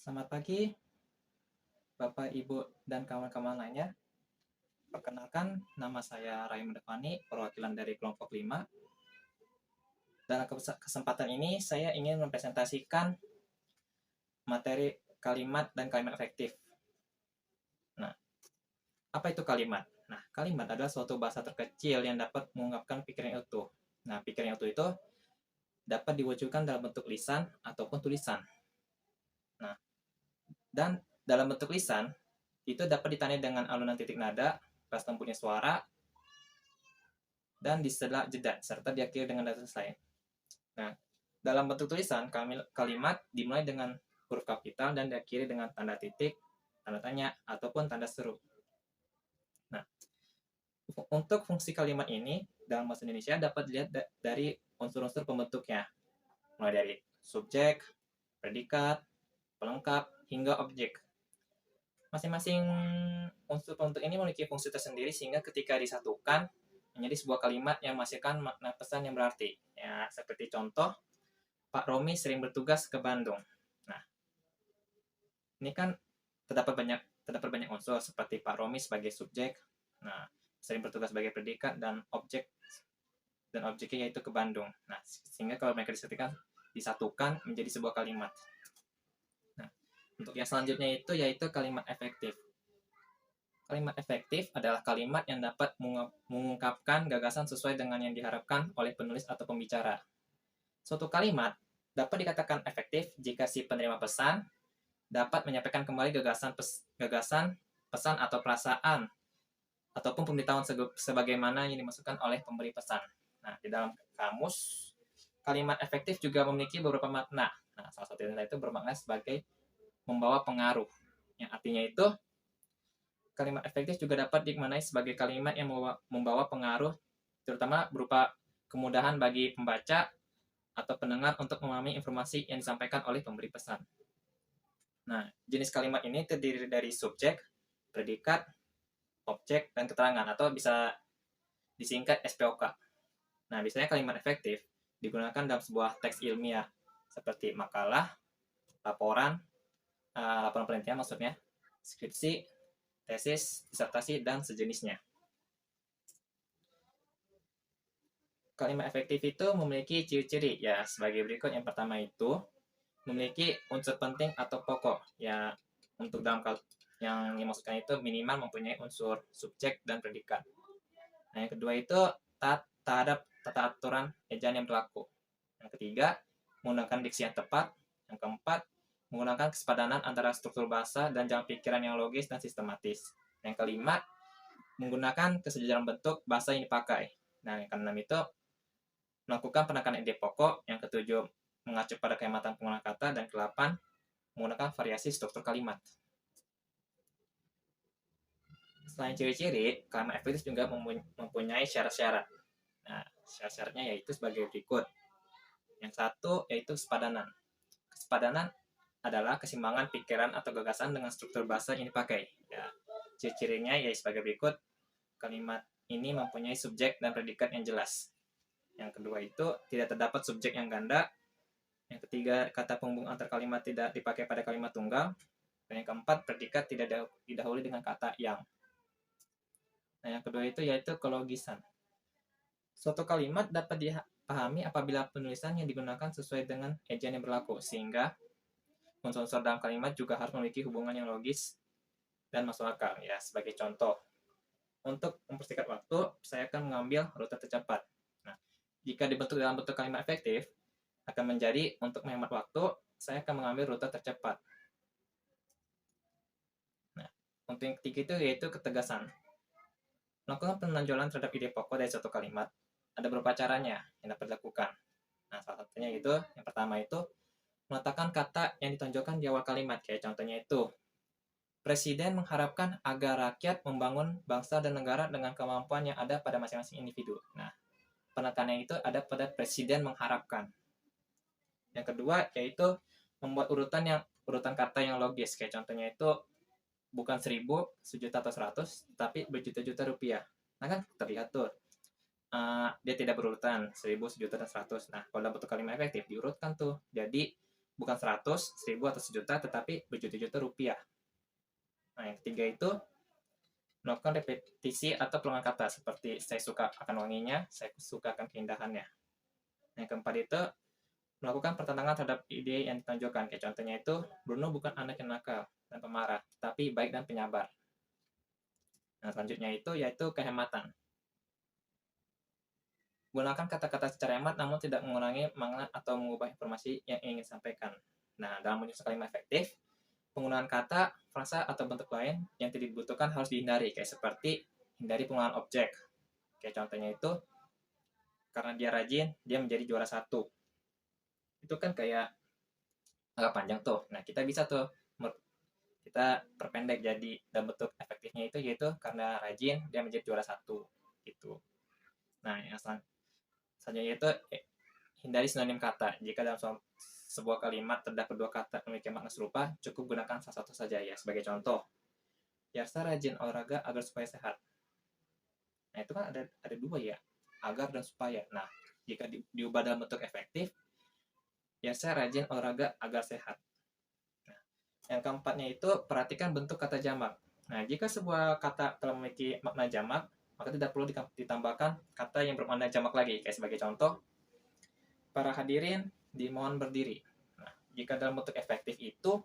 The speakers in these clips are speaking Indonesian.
Selamat pagi, Bapak, Ibu, dan kawan-kawan lainnya. Perkenalkan, nama saya Raymond Devani, perwakilan dari kelompok 5. Dalam kesempatan ini, saya ingin mempresentasikan materi kalimat dan kalimat efektif. Nah, apa itu kalimat? Nah, kalimat adalah suatu bahasa terkecil yang dapat mengungkapkan pikiran yang utuh. Nah, pikiran yang utuh itu dapat diwujudkan dalam bentuk lisan ataupun tulisan. Nah, dan dalam bentuk lisan, itu dapat ditandai dengan alunan titik nada, pas tempuhnya suara, dan di setelah jeda, serta diakhiri dengan data selesai. Nah, dalam bentuk tulisan, kalimat dimulai dengan huruf kapital dan diakhiri dengan tanda titik, tanda tanya, ataupun tanda seru. Nah, untuk fungsi kalimat ini, dalam bahasa Indonesia dapat dilihat dari unsur-unsur pembentuknya, mulai dari subjek, predikat, pelengkap, hingga objek. Masing-masing unsur pembentuk ini memiliki fungsi tersendiri sehingga ketika disatukan menjadi sebuah kalimat yang menghasilkan makna pesan yang berarti. Ya, seperti contoh, Pak Romi sering bertugas ke Bandung. Nah, ini kan terdapat banyak unsur seperti Pak Romi sebagai subjek, nah, sering bertugas sebagai predikat dan objeknya yaitu ke Bandung. Nah, sehingga kalau mereka disatukan menjadi sebuah kalimat. Nah, untuk yang selanjutnya yaitu kalimat efektif. Kalimat efektif adalah kalimat yang dapat mengungkapkan gagasan sesuai dengan yang diharapkan oleh penulis atau pembicara. Suatu kalimat dapat dikatakan efektif jika si penerima pesan dapat menyampaikan kembali gagasan, pesan atau perasaan ataupun pemberitahuan sebagaimana yang dimasukkan oleh pemberi pesan. Nah, di dalam kamus, kalimat efektif juga memiliki beberapa makna. Nah, salah satunya itu bermakna sebagai membawa pengaruh. Yang artinya itu, kalimat efektif juga dapat dimaknai sebagai kalimat yang membawa pengaruh, terutama berupa kemudahan bagi pembaca atau pendengar untuk memahami informasi yang disampaikan oleh pemberi pesan. Nah, jenis kalimat ini terdiri dari subjek, predikat, objek, dan keterangan, atau bisa disingkat SPOK. Nah, biasanya kalimat efektif digunakan dalam sebuah teks ilmiah, seperti makalah, laporan penelitian maksudnya, skripsi, tesis, disertasi, dan sejenisnya. Kalimat efektif itu memiliki ciri-ciri, ya, sebagai berikut. Yang pertama itu, memiliki unsur penting atau pokok, ya, untuk dalam yang dimaksudkan itu minimal mempunyai unsur subjek dan predikat. Nah, yang kedua itu terhadap tata aturan ejaan yang berlaku. Yang ketiga, menggunakan diksi yang tepat. Yang keempat, menggunakan kesepadanan antara struktur bahasa dan jalan pikiran yang logis dan sistematis. Yang kelima, menggunakan kesejajaran bentuk bahasa yang dipakai. Nah, yang keenam itu melakukan penekanan ide pokok. Yang ketujuh, mengacu pada kehematan penggunaan kata. Dan kedelapan, menggunakan variasi struktur kalimat. Selain ciri-ciri, kalimat efektif juga mempunyai syarat-syarat. Nah, syarat-syaratnya yaitu sebagai berikut. Yang satu yaitu kesepadanan. Kesepadanan adalah keseimbangan pikiran atau gagasan dengan struktur bahasa yang dipakai. Ya, ciri-cirinya yaitu sebagai berikut. Kalimat ini mempunyai subjek dan predikat yang jelas. Yang kedua itu tidak terdapat subjek yang ganda. Yang ketiga, kata penghubung antar kalimat tidak dipakai pada kalimat tunggal. Dan yang keempat, predikat tidak didahului dengan kata yang. Nah, yang kedua itu yaitu kelogisan. Suatu kalimat dapat dipahami apabila penulisan yang digunakan sesuai dengan ejaan yang berlaku, sehingga unsur-unsur dalam kalimat juga harus memiliki hubungan yang logis dan masuk akal. Ya, sebagai contoh, untuk mempersingkat waktu, saya akan mengambil rute tercepat. Nah, jika dibentuk dalam bentuk kalimat efektif, akan menjadi untuk menghemat waktu, saya akan mengambil rute tercepat. Nah, untuk yang ketiga itu yaitu ketegasan. Melakukan penonjolan terhadap ide pokok dari suatu kalimat, ada beberapa caranya yang dapat dilakukan. Nah, salah satunya itu, yang pertama itu, meletakkan kata yang ditonjolkan di awal kalimat. Kayak contohnya itu, Presiden mengharapkan agar rakyat membangun bangsa dan negara dengan kemampuan yang ada pada masing-masing individu. Nah, penekanannya itu ada pada Presiden mengharapkan. Yang kedua, yaitu membuat urutan kata yang logis. Kayak contohnya itu, bukan 1000, sejuta atau 100, tapi berjuta-juta rupiah. Nah, kan terlihat tuh, dia tidak berurutan 1000, sejuta, dan 100. Nah, kalau dalam bentuk kalimat efektif diurutkan tuh. Jadi bukan 100, 1000 atau sejuta, tetapi berjuta-juta rupiah. Nah, yang ketiga itu melakukan repetisi atau perulangan kata seperti saya suka akan wanginya, saya suka akan keindahannya. Yang keempat itu melakukan pertentangan terhadap ide yang ditonjolkan. Kayak contohnya itu, Bruno bukan anak yang nakal dan pemarah, tapi baik dan penyabar. Nah, selanjutnya itu yaitu kehematan. Gunakan kata-kata secara hemat namun tidak mengurangi makna atau mengubah informasi yang ingin disampaikan. Nah, dalam menyusun kalimat efektif, penggunaan kata, frasa, atau bentuk lain yang tidak dibutuhkan harus dihindari, kayak seperti hindari penggunaan objek. Kayak contohnya itu, karena dia rajin, dia menjadi juara 1. Itu kan kayak agak panjang tuh. Nah, kita bisa tuh kita perpendek jadi dalam bentuk efektifnya itu yaitu karena rajin dia menjadi juara 1 gitu. Nah, yang selanjutnya itu hindari sinonim kata. Jika dalam sebuah kalimat terdapat dua kata memiliki makna serupa, cukup gunakan salah satu saja ya. Sebagai contoh, Yarsa rajin olahraga agar supaya sehat. Nah, itu kan ada dua ya, agar dan supaya. Nah, jika diubah dalam bentuk efektif, Yarsa rajin olahraga agar sehat. Nah, yang keempatnya itu perhatikan bentuk kata jamak. Nah, jika sebuah kata telah memiliki makna jamak, maka tidak perlu ditambahkan kata yang bermakna jamak lagi. Kayak sebagai contoh, para hadirin dimohon berdiri. Nah, jika dalam bentuk efektif itu,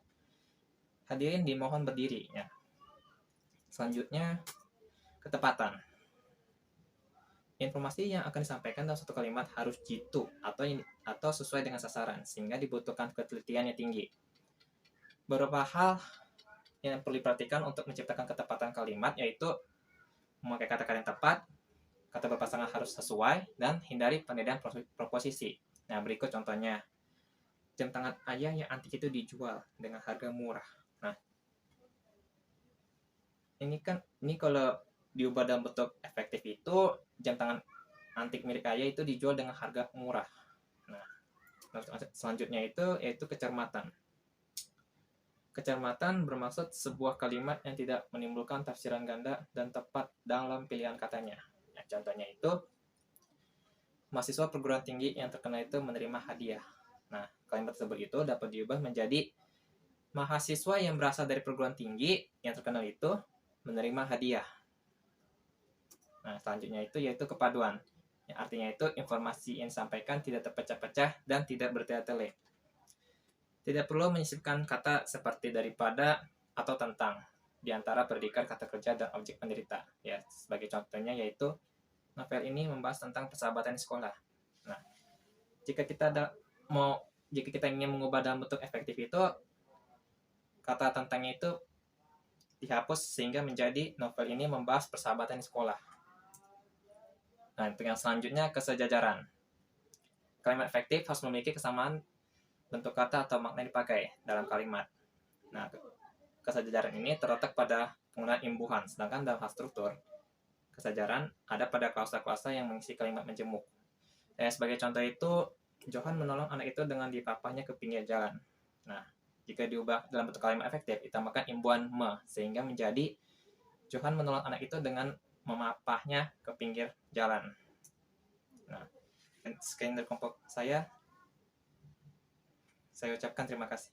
hadirin dimohon berdiri. Ya. Selanjutnya, ketepatan. Informasi yang akan disampaikan dalam satu kalimat harus jitu atau sesuai dengan sasaran, sehingga dibutuhkan ketelitian yang tinggi. Beberapa hal yang perlu diperhatikan untuk menciptakan ketepatan kalimat yaitu memakai kata-kata yang tepat, kata berpasangan harus sesuai, dan hindari penedian proposisi. Nah, berikut contohnya. Jam tangan ayah yang antik itu dijual dengan harga murah. Nah, ini kalau diubah dalam bentuk efektif itu, jam tangan antik milik ayah itu dijual dengan harga murah. Nah, selanjutnya itu yaitu kecermatan. Kecermatan bermaksud sebuah kalimat yang tidak menimbulkan tafsiran ganda dan tepat dalam pilihan katanya. Nah, contohnya itu, mahasiswa perguruan tinggi yang terkenal itu menerima hadiah. Nah, kalimat tersebut itu dapat diubah menjadi mahasiswa yang berasal dari perguruan tinggi yang terkenal itu menerima hadiah. Nah, selanjutnya itu yaitu kepaduan. Yang artinya itu informasi yang disampaikan tidak terpecah-pecah dan tidak bertele-tele. Tidak perlu menyisipkan kata seperti daripada atau tentang di antara predikat kata kerja dan objek penderita. Ya, sebagai contohnya yaitu novel ini membahas tentang persahabatan di sekolah. Nah, jika kita ingin mengubah dalam bentuk efektif itu, kata tentangnya itu dihapus sehingga menjadi novel ini membahas persahabatan di sekolah. Nah, untuk yang selanjutnya kesejajaran. Kalimat efektif harus memiliki kesamaan bentuk kata atau makna yang dipakai dalam kalimat. Nah, kesejajaran ini terletak pada penggunaan imbuhan, sedangkan dalam hal struktur, kesejajaran ada pada klausa-klausa yang mengisi kalimat menjemuk. Sebagai contoh itu, Johan menolong anak itu dengan dipapahnya ke pinggir jalan. Nah, jika diubah dalam bentuk kalimat efektif, ditambahkan imbuhan me, sehingga menjadi Johan menolong anak itu dengan memapahnya ke pinggir jalan. Nah, sekian dari kelompok saya ucapkan terima kasih.